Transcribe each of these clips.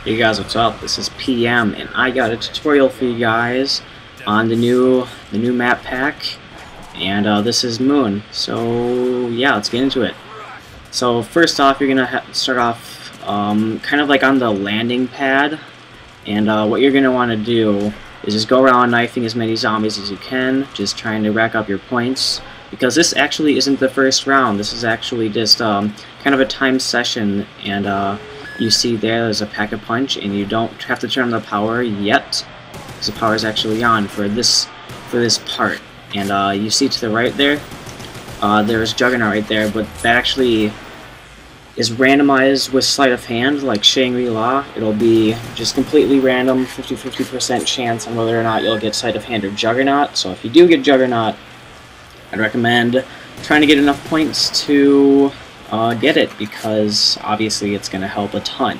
Hey guys, what's up? This is PM, and I got a tutorial for you guys on the new map pack, and this is Moon. So yeah, let's get into it. So first off, you're gonna start off kind of like on the landing pad, and what you're gonna want to do is just go around knifing as many zombies as you can, just trying to rack up your points. Because this actually isn't the first round. This is actually just kind of a timed session, and you see there's a PackaPunch, and you don't have to turn on the power yet, because the power is actually on for this part. And you see to the right there, there's Juggernaut right there, but that actually is randomized with sleight of hand, like Shangri-La. It'll be just completely random, 50-50% chance on whether or not you'll get sleight of hand or Juggernaut. So if you do get Juggernaut, I'd recommend trying to get enough points to get it, because obviously it's going to help a ton.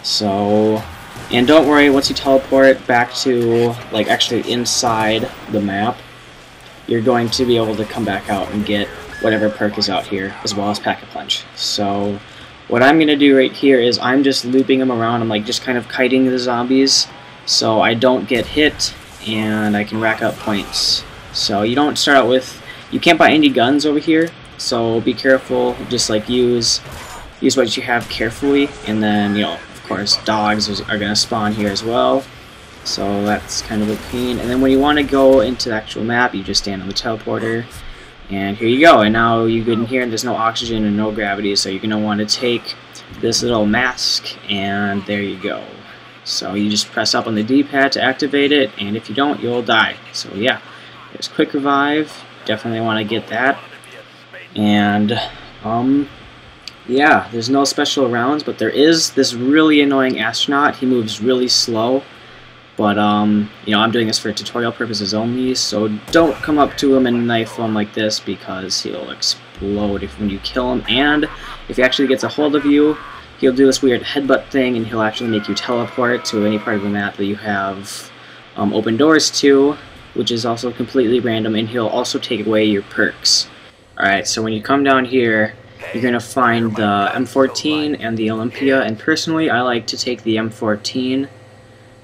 So, and don't worry, once you teleport back to, like, actually inside the map, you're going to be able to come back out and get whatever perk is out here, as well as PackaPunch. So, what I'm going to do right here is I'm just looping them around. I'm like just kind of kiting the zombies so I don't get hit and I can rack up points. So you don't start out with, you can't buy any guns over here, so be careful. Just like use what you have carefully, and then, you know, of course dogs are going to spawn here as well, so that's kind of a pain. And then when you want to go into the actual map, you just stand on the teleporter, and here you go. And now you get in here, and there's no oxygen and no gravity, so you're going to want to take this little mask, and there you go. So you just press up on the D-pad to activate it, and if you don't, you'll die. So yeah, there's quick revive. Definitely want to get that. And yeah, there's no special rounds, but there is this really annoying astronaut. He moves really slow, but you know, I'm doing this for tutorial purposes only, so don't come up to him and knife him like this, because he'll explode when you kill him. And if he actually gets a hold of you, he'll do this weird headbutt thing, and he'll actually make you teleport to any part of the map that you have open doors to, which is also completely random, and he'll also take away your perks. Alright, so when you come down here, you're going to find the M14 and the Olympia, and personally I like to take the M14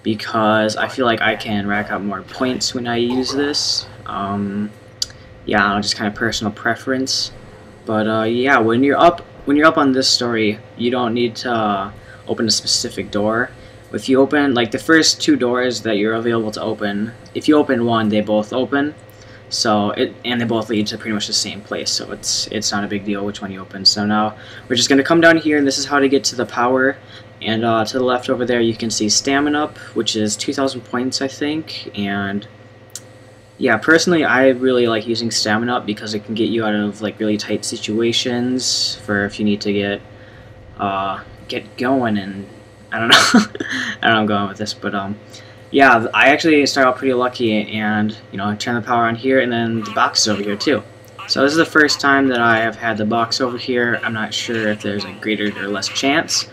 because I feel like I can rack up more points when I use this. Yeah, just kind of personal preference. But yeah, when you're up on this story, you don't need to open a specific door. If you open, like, the first two doors that you're available to open, if you open one, they both open. So and they both lead to pretty much the same place, so it's not a big deal which one you open. So now we're just going to come down here, and this is how to get to the power. And to the left over there, you can see stamina up, which is 2,000 points, I think. And yeah, personally, I really like using stamina up because it can get you out of, like, really tight situations for if you need to get going. And I don't know, I don't know where I'm going with this, but yeah, I actually start out pretty lucky, and, you know, I turn the power on here, and then the box is over here too. So this is the first time that I have had the box over here. I'm not sure if there's a greater or less chance.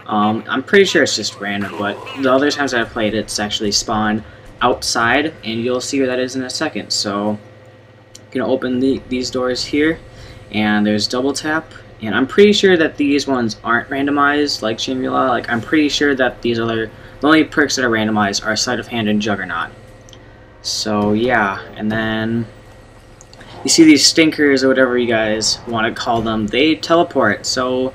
I'm pretty sure it's just random, but the other times I've played, it's actually spawned outside, and you'll see where that is in a second. So I'm gonna open these doors here, and there's double tap. And I'm pretty sure that these ones aren't randomized like Shangri-La. Like, I'm pretty sure that these other, the only perks that are randomized are Sleight of Hand and Juggernaut. So yeah, and then you see these stinkers, or whatever you guys want to call them, they teleport. So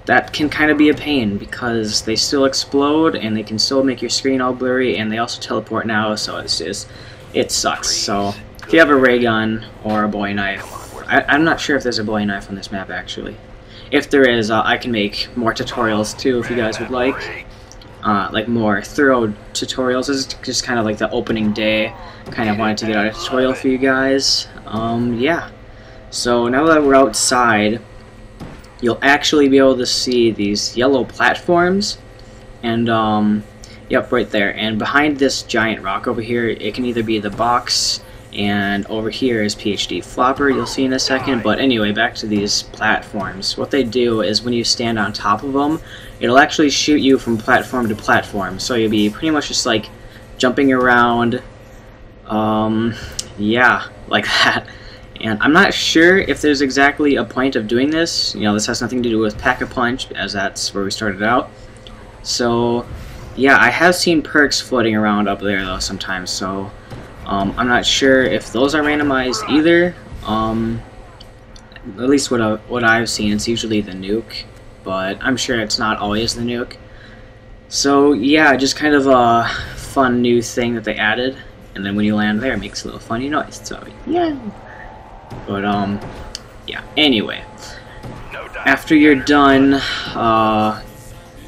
that can kind of be a pain, because they still explode, and they can still make your screen all blurry, and they also teleport now, so it's just, it sucks. So if you have a ray gun or a bowie knife, I'm not sure if there's a bowie knife on this map, actually. If there is, I can make more tutorials too, if you guys would like more thorough tutorials. This is just kind of like the opening day. Kind of wanted to get out a tutorial for you guys. Yeah. So now that we're outside, you'll actually be able to see these yellow platforms, and yep, right there. And behind this giant rock over here, it can either be the box, and over here is PhD Flopper, you'll see in a second. But anyway, back to these platforms. What they do is when you stand on top of them, it'll actually shoot you from platform to platform. So you'll be pretty much just like jumping around, yeah, like that. And I'm not sure if there's exactly a point of doing this. You know, this has nothing to do with PackaPunch, as that's where we started out. So yeah, I have seen perks floating around up there though sometimes, so I'm not sure if those are randomized either. At least what I've seen, it's usually the nuke, but I'm sure it's not always the nuke. So yeah, just kind of a fun new thing that they added, and then when you land there, it makes a little funny noise. So yeah. But yeah. Anyway, after you're done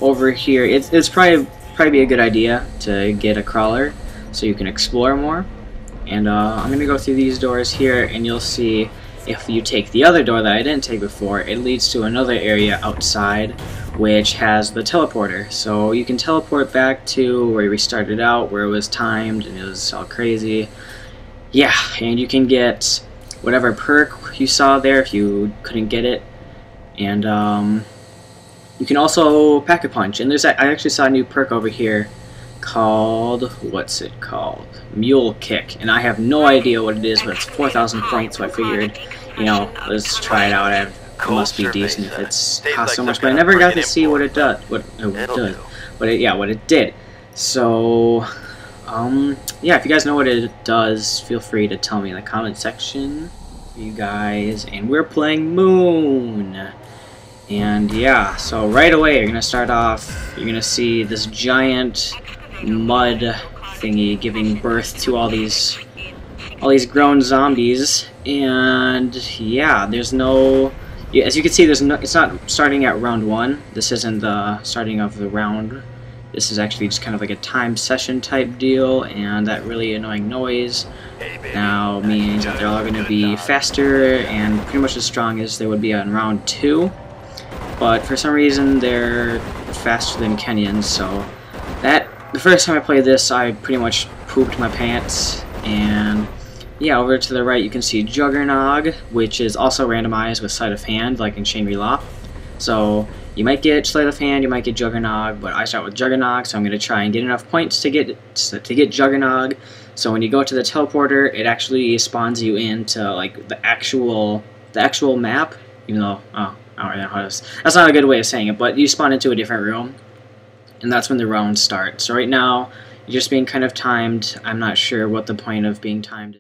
over here, it's probably be a good idea to get a crawler so you can explore more. And I'm gonna go through these doors here, and you'll see if you take the other door that I didn't take before, it leads to another area outside which has the teleporter. So you can teleport back to where we started out, where it was timed and it was all crazy. Yeah, and you can get whatever perk you saw there if you couldn't get it. And you can also PackaPunch. And I actually saw a new perk over here called, what's it called? Mule Kick. And I have no idea what it is, but it's 4,000 points, so I figured, you know, let's try it out. It must be decent if it's cost so much, but I never got to see what it does. What it did. So, yeah, if you guys know what it does, feel free to tell me in the comment section, you guys. And we're playing Moon. And yeah, so right away you're gonna start off. You're gonna see this giant mud thingy giving birth to all these grown zombies. And yeah, there's no. As you can see, it's not starting at round 1. This isn't the starting of the round. This is actually just kind of like a time session type deal, and that really annoying noise now means that they're all going to be faster and pretty much as strong as they would be on round 2. But for some reason, they're faster than Kenyans, so the first time I played this, I pretty much pooped my pants. And yeah, over to the right you can see Juggernog, which is also randomized with Sleight of Hand, like in Shangri-La. So you might get Sleight of Hand, you might get Juggernog, but I start with Juggernog, so I'm going to try and get enough points to get Juggernog. So when you go to the teleporter, it actually spawns you into like the actual map, even though I don't really know how to, that's not a good way of saying it, but you spawn into a different room, and that's when the rounds start. So right now, you're just being kind of timed. I'm not sure what the point of being timed is.